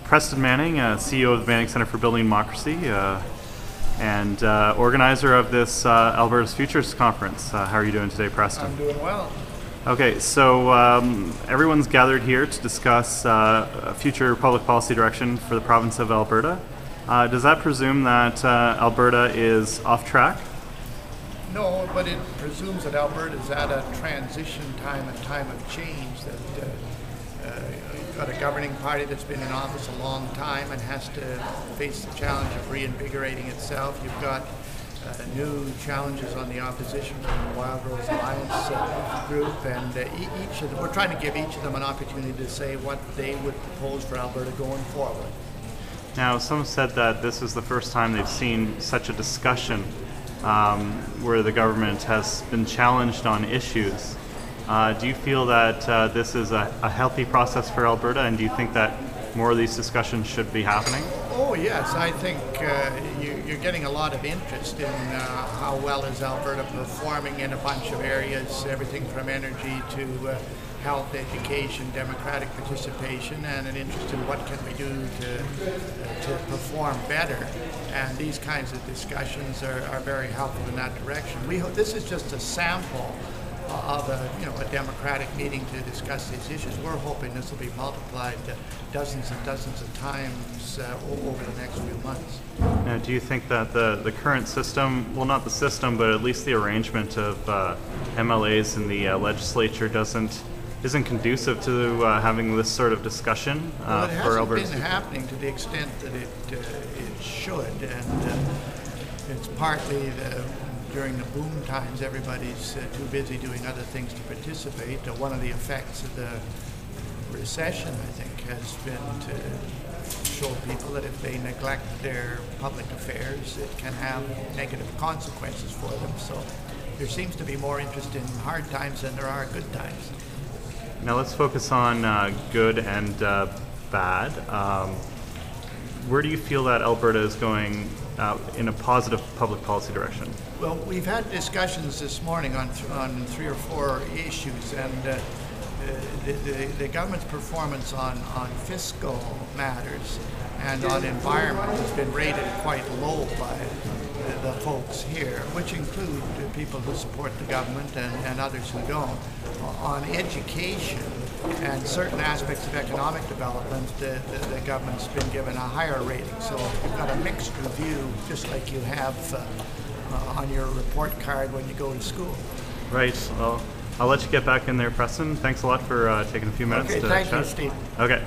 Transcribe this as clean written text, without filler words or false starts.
Preston Manning, CEO of the Manning Centre for Building Democracy, and organizer of this Alberta's Futures Conference. How are you doing today, Preston? I'm doing well. Okay, so everyone's gathered here to discuss future public policy direction for the province of Alberta. Does that presume that Alberta is off track? No, but it presumes that Alberta is at a transition time, a time of change, that you've got a governing party that's been in office a long time and has to face the challenge of reinvigorating itself. You've got new challenges on the opposition from the Wild Rose Alliance group, and each of them, we're trying to give each of them an opportunity to say what they would propose for Alberta going forward. Now, some have said that this is the first time they've seen such a discussion where the government has been challenged on issues. Do you feel that this is a healthy process for Alberta, and do you think that more of these discussions should be happening? Oh yes, I think you're getting a lot of interest in how well is Alberta performing in a bunch of areas, everything from energy to health, education, democratic participation, and an interest in what can we do to perform better. And these kinds of discussions are very helpful in that direction. We hope this is just a sample of a democratic meeting to discuss these issues. We're hoping this will be multiplied dozens and dozens of times over the next few months. Now, do you think that the current system, well, not the system, but at least the arrangement of MLAs in the legislature isn't conducive to having this sort of discussion well, it for Alberta? It hasn't been happening to the extent that it should, and it's partly during the boom times, everybody's too busy doing other things to participate. One of the effects of the recession, I think, has been to show people that if they neglect their public affairs, it can have negative consequences for them. So there seems to be more interest in hard times than there are good times. Now let's focus on good and bad. Where do you feel that Alberta is going in a positive public policy direction? Well, we've had discussions this morning on 3 or 4 issues, and the government's performance on fiscal matters and on environment has been rated quite low by the folks here, which include people who support the government and others who don't. On education and certain aspects of economic development, the government's been given a higher rating. So you've got a mixed review, just like you have on your report card when you go to school. Right. Well, I'll let you get back in there, Preston. Thanks a lot for taking a few minutes to chat. Thank you, Steve. Okay.